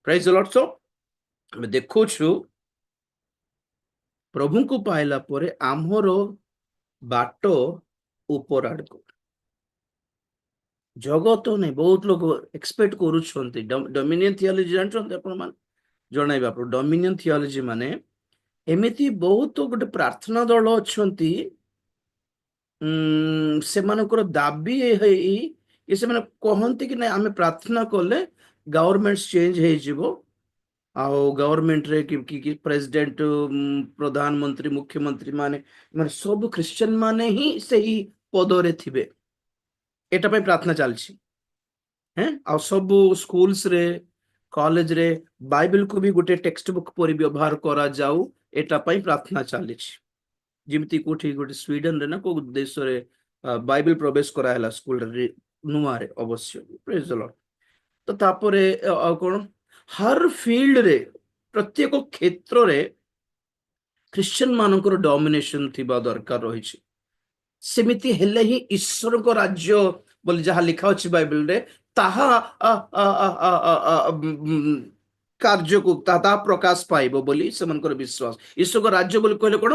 Prize ଦ Lord. Show ଆମେ ଦେଖୁଛୁ ପ୍ରଭୁଙ୍କୁ ପାଇଲା ପରେ ଆମର ବାଟ ଉପର ଆଡକୁ। ଜଗତ ନାହିଁ, ବହୁତ ଲୋକ ଏକ୍ସପେକ୍ଟ କରୁଛନ୍ତି ଡୋମିନିୟନ ଥିଓଲୋଜି ଜାଣିଛନ୍ତି ଆପଣ ମାନେ, ଜଣାଇବେ ଆପଣ ଡୋମିନିୟନ ଥିଓଲୋଜି ମାନେ ଏମିତି ବହୁତ ଗୋଟେ ପ୍ରାର୍ଥନା ଦଳ ଅଛନ୍ତି, ସେମାନଙ୍କର ଦାବି ହେଇ ସେମାନେ କହନ୍ତି କି ନାଇଁ ଆମେ ପ୍ରାର୍ଥନା କଲେ ଗଭର୍ଣମେଣ୍ଟ ଚେଞ୍ଜ ହେଇଯିବ, ଆଉ ଗଭର୍ଣମେଣ୍ଟରେ କି ପ୍ରେସିଡେଣ୍ଟ, ପ୍ରଧାନମନ୍ତ୍ରୀ, ମୁଖ୍ୟମନ୍ତ୍ରୀ ମାନେ ମାନେ ସବୁ ଖ୍ରୀଷ୍ଟିଆନ ମାନେ ହିଁ ସେହି ପଦରେ ଥିବେ। ଏଟା ପାଇଁ ପ୍ରାର୍ଥନା ଚାଲିଛି। ଆଉ ସବୁ ସ୍କୁଲ୍ସରେ, କଲେଜରେ ବାଇବେଲକୁ ବି ଗୋଟେ ଟେକ୍ସଟ ବୁକ୍ ପରି ବ୍ୟବହାର କରାଯାଉ, ଏଟା ପାଇଁ ପ୍ରାର୍ଥନା ଚାଲିଛି। ଯେମିତି କୋଉଠି ଗୋଟେ ସ୍ୱିଡେନରେ ନା କୋଉ ଦେଶରେ ବାଇବେଲ ପ୍ରବେଶ କରାହେଲା ସ୍କୁଲରେ ନୂଆରେ, ଅବଶ୍ୟ ପ୍ରେଜ୍ ଦ ଲର୍ଡ। ତ ତାପରେ ଆଉ କଣ, ହର ଫିଲ୍ଡରେ, ପ୍ରତ୍ୟେକ କ୍ଷେତ୍ରରେ ଖ୍ରୀଷ୍ଟିଆନ ମାନଙ୍କର ଡମିନେସନ ଥିବା ଦରକାର ରହିଛି। ସେମିତି ହେଲେ ହିଁ ଈଶ୍ୱରଙ୍କ ରାଜ୍ୟ ବୋଲି ଯାହା ଲେଖା ଅଛି ବାଇବେଲରେ, ତାହା କାର୍ଯ୍ୟକୁ ତାହା ପ୍ରକାଶ ପାଇବ ବୋଲି ସେମାନଙ୍କର ବିଶ୍ୱାସ। ଈଶ୍ୱରଙ୍କ ରାଜ୍ୟ ବୋଲି କହିଲେ କଣ,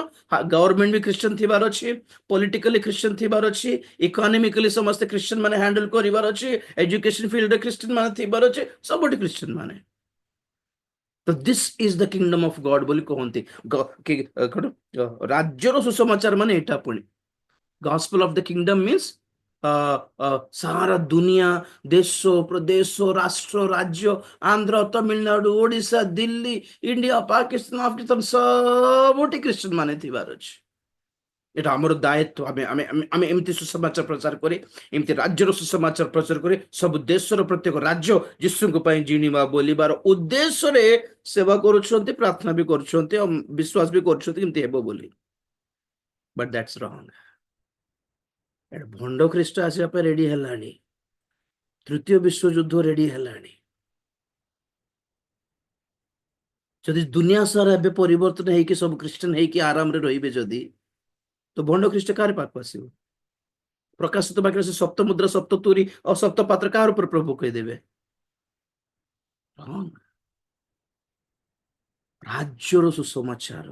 ଗଭର୍ଣମେଣ୍ଟ ବି ଖ୍ରୀଷ୍ଟିଆନ ଥିବାର ଅଛି, ପଲିଟିକାଲି ଖ୍ରୀଷ୍ଟିଆନ ଥିବାର ଅଛି, ଇକୋନୋମିକାଲି ସମସ୍ତେ ଖ୍ରୀଷ୍ଟିଆନ ମାନେ ହ୍ୟାଣ୍ଡେଲ କରିବାର ଅଛି, ଏଜୁକେଶନ ଫିଲ୍ଡରେ ଖ୍ରୀଷ୍ଟିଆନ ମାନେ ଥିବାର ଅଛି, ସବୁଠି ଖ୍ରୀଷ୍ଟିଆନ ମାନେ। ତ this is the kingdom of ଗଡ ବୋଲି କହନ୍ତି। ରାଜ୍ୟର ସୁସମାଚାର ମାନେ ଏଇଟା ପୁଣି Gospel of the kingdom means ସାରା ଦୁନିଆ, ଦେଶ ପ୍ରଦେଶ, ରାଷ୍ଟ୍ର, ରାଜ୍ୟ, ଆନ୍ଧ୍ର, ତାମିଲନାଡୁ, ଓଡିଶା, ଦିଲ୍ଲୀ, ଇଣ୍ଡିଆ, ପାକିସ୍ତାନ, ଆଫଗାନିସ୍ତାନ, ସବୁଠି ଖ୍ରୀଷ୍ଟିଆନ ମାନେ ଥିବାର ଅଛି। এটা ଆମର ଦାୟିତ୍ୱ। ଆମେ ଆମେ ଆମେ ଏମିତି ସୁସମାଚାର ପ୍ରଚାର କରି, ଏମିତି ରାଜ୍ୟର ସୁସମାଚାର ପ୍ରଚାର କରି ସବୁ ଦେଶର ପ୍ରତ୍ୟେକ ରାଜ୍ୟ ଯୀଶୁଙ୍କ ପାଇଁ ଜିଣିବା ବୋଲିବାର ଉଦ୍ଦେଶ୍ୟରେ ସେବା କରୁଛନ୍ତି, ପ୍ରାର୍ଥନା ବି କରୁଛନ୍ତି, ବିଶ୍ୱାସ ବି କରୁଛନ୍ତି ଏମିତି ହେବ ବୋଲି। ବଟ୍ ଦ୍ୟାଟ୍ସ ରଙ୍ଗ। ଭଣ୍ଡ ଖ୍ରୀଷ୍ଟ ଆସିବା ପାଇଁ ରେଡି ହେଲାଣି, ତୃତୀୟ ବିଶ୍ୱଯୁଦ୍ଧ ରେଡି ହେଲାଣି। ଯଦି ଦୁନିଆ ସାରା ଏବେ ପରିବର୍ତ୍ତନ ହେଇକି ସବୁ ଖ୍ରୀଷ୍ଟିଆନ ହେଇକି ଆରାମରେ ରହିବେ ଯଦି, ତ ଭଣ୍ଡ ଖ୍ରୀଷ୍ଟ କାହାର ପାଖକୁ ଆସିବ? ପ୍ରକାଶିତ ବାକ୍ୟରେ ସେ ସପ୍ତ ମୁଦ୍ରା, ସପ୍ତ ତୁରୀ ଆଉ ସପ୍ତ ପାତ୍ର କାହାର ଉପରେ ପ୍ରଭୁ କହିଦେବେ? ରାଜ୍ୟର ସୁସମାଚାର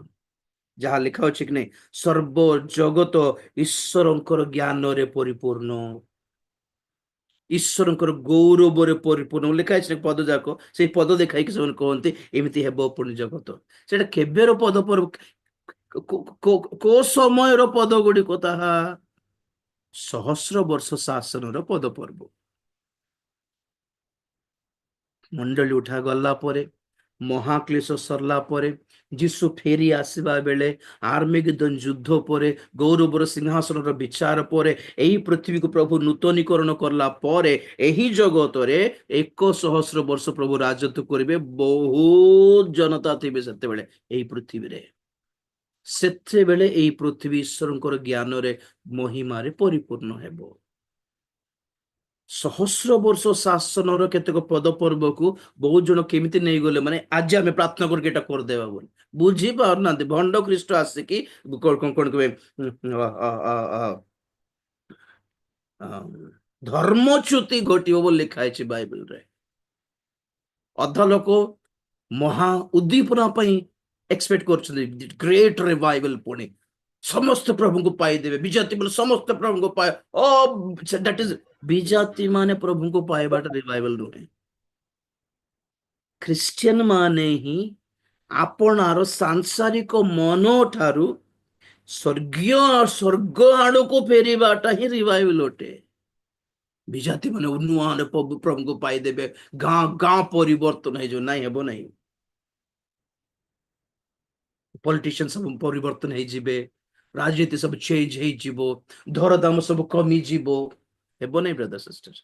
ଯାହା ଲେଖା ଅଛି କି ନାଇଁ, ସର୍ବ ଜଗତ ଈଶ୍ୱରଙ୍କର ଜ୍ଞାନରେ ପରିପୂର୍ଣ୍ଣ, ଈଶ୍ୱରଙ୍କର ଗୌରବରେ ପରିପୂର୍ଣ୍ଣ ଲେଖା ହେଇଛି ପଦ ଯାକ। ସେଇ ପଦ ଦେଖାଇକି ସେମାନେ କହନ୍ତି ଏମିତି ହେବ ପୁଣି ଜଗତ। ସେଟା କେବେର ପଦ ପର୍ବ, କୋଉ ସମୟର ପଦ ଗୁଡିକ? ତାହା ସହସ୍ର ବର୍ଷ ଶାସନର ପଦ ପର୍ବ। ମଣ୍ଡଳୀ ଉଠା ଗଲା ପରେ, ମହାକ୍ଲେଶ ସରିଲା ପରେ, ଯୀଶୁ ଫେରି ଆସିବା ବେଳେ, ଆର୍ମେଗେଦନ ଯୁଦ୍ଧ ପରେ, ଗୌରବର ସିଂହାସନର ବିଚାର ପରେ, ଏହି ପୃଥିବୀକୁ ପ୍ରଭୁ ନୂତନୀକରଣ କଲା ପରେ, ଏହି ଜଗତରେ 1,000 ବର୍ଷ ପ୍ରଭୁ ରାଜତ୍ୱ କରିବେ। ବହୁତ ଜନତା ଥିବେ ସେତେବେଳେ ଏହି ପୃଥିବୀରେ। ସେତେବେଳେ ଏହି ପୃଥିବୀ ଈଶ୍ୱରଙ୍କର ଜ୍ଞାନରେ, ମହିମାରେ ପରିପୂର୍ଣ୍ଣ ହେବ। ସହସ୍ର ବର୍ଷ ଶାସନର କେତେକ ପଦ ପର୍ବକୁ ବହୁତ ଜଣ କେମିତି ନେଇଗଲେ, ମାନେ ଆଜି ଆମେ ପ୍ରାର୍ଥନା କରିକି ଏଟା କରିଦେବା ବୋଲି ବୁଝି ପାରୁନାହାନ୍ତି। ଭଣ୍ଡ ଖ୍ରୀଷ୍ଟ ଆସିକି କଣ କହିବେ, ଧର୍ମଚ୍ୟୁତି ଘଟିବ ବୋଲି ଲେଖା ହେଇଛି ବାଇବେଲରେ। ଅଧା ଲୋକ ମହା ଉଦ୍ଦୀପନା ପାଇଁ ଏକ୍ସପେକ୍ଟ କରୁଛନ୍ତି, ଗ୍ରେଟ ରିଭାଇଭାଲ, ପୁଣି ସମସ୍ତେ ପ୍ରଭୁଙ୍କୁ ପାଇଦେବେ, ବିଜାତି ମାନେ ସମସ୍ତେ ପ୍ରଭୁଙ୍କୁ ପାଇ, ଦ୍ୟାଟ ଇଜ ବିଜାତି ମାନେ ପ୍ରଭୁଙ୍କୁ ପାଇବାଟା ରିଭାଇଭାଲ ନୁହେଁ। ଖ୍ରୀଷ୍ଟିଆନ ମାନେ ହିଁ ଆପଣାର ସାଂସାରିକ ମନ ଠାରୁ ସ୍ୱର୍ଗ ଆଡକୁ ଫେରିବାଟା ହିଁ ରିଭାଇଭାଲ ଅଟେ। ବିଜାତି ମାନେ ନୂଆ ପ୍ରଭୁଙ୍କୁ ପାଇଦେବେ, ଗାଁ ଗାଁ ପରିବର୍ତ୍ତନ ହେଇଯିବ, ନାଇଁ ହେବ ନାହିଁ। ପଲିଟିସିଆନ ସବୁ ପରିବର୍ତ୍ତନ ହେଇଯିବେ, ରାଜନୀତି ସବୁ ଚେଞ୍ଜ ହେଇଯିବ, ଦରଦାମ ସବୁ କମିଯିବ, ହେବ ନାହିଁ ବ୍ରଦର ସିଷ୍ଟର।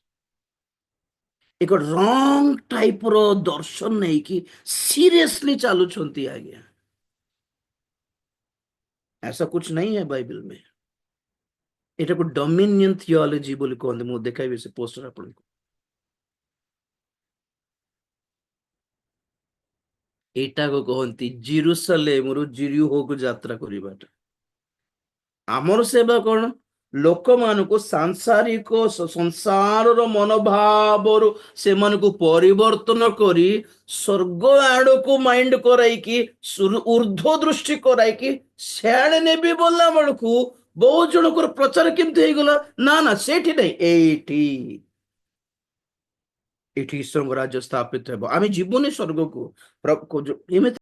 ଏକ ରଙ୍ଗ ଟାଇପର ଦର୍ଶନ ନେଇକି ସିରିୟସଲି ଚାଲୁଛନ୍ତି ଆଜ୍ଞା। ऐसा कुछ नहीं है बाइबल में। ଏଟାକୁ ଡୋମିନିୟନ ଥିଓଲୋଜି ବୋଲି କହନ୍ତି। ମୁଁ ଦେଖାଇବି ସେ ପୋଷ୍ଟର ଆପଣଙ୍କୁ। ଏଇଟାକୁ କହନ୍ତି ଜିରୁସାଲେମରୁ ଜିରିହୋକୁ ଯାତ୍ରା କରିବାଟା। ଆମର ସେବା କଣ, ଲୋକମାନଙ୍କୁ ସାଂସାରିକ ସଂସାରର ମନୋଭାବରୁ ସେମାନଙ୍କୁ ପରିବର୍ତ୍ତନ କରି ସ୍ୱର୍ଗ ଆଡକୁ ମାଇଣ୍ଡ କରାଇକି ଉର୍ଦ୍ଧ୍ୱ ଦୃଷ୍ଟି କରାଇକି ସିଆଡେ ନେବି ବୋଲା ବେଳକୁ ବହୁତ ଜଣଙ୍କର ପ୍ରଚାର କେମିତି ହେଇଗଲା, ନା ନା ସେଇଠି ନାହିଁ, ଏଇଠି ଏଠି ଈଶ୍ୱରଙ୍କ ରାଜ୍ୟ ସ୍ଥାପିତ ହେବ, ଆମେ ଯିବୁନି ସ୍ୱର୍ଗକୁ। ଏମିତି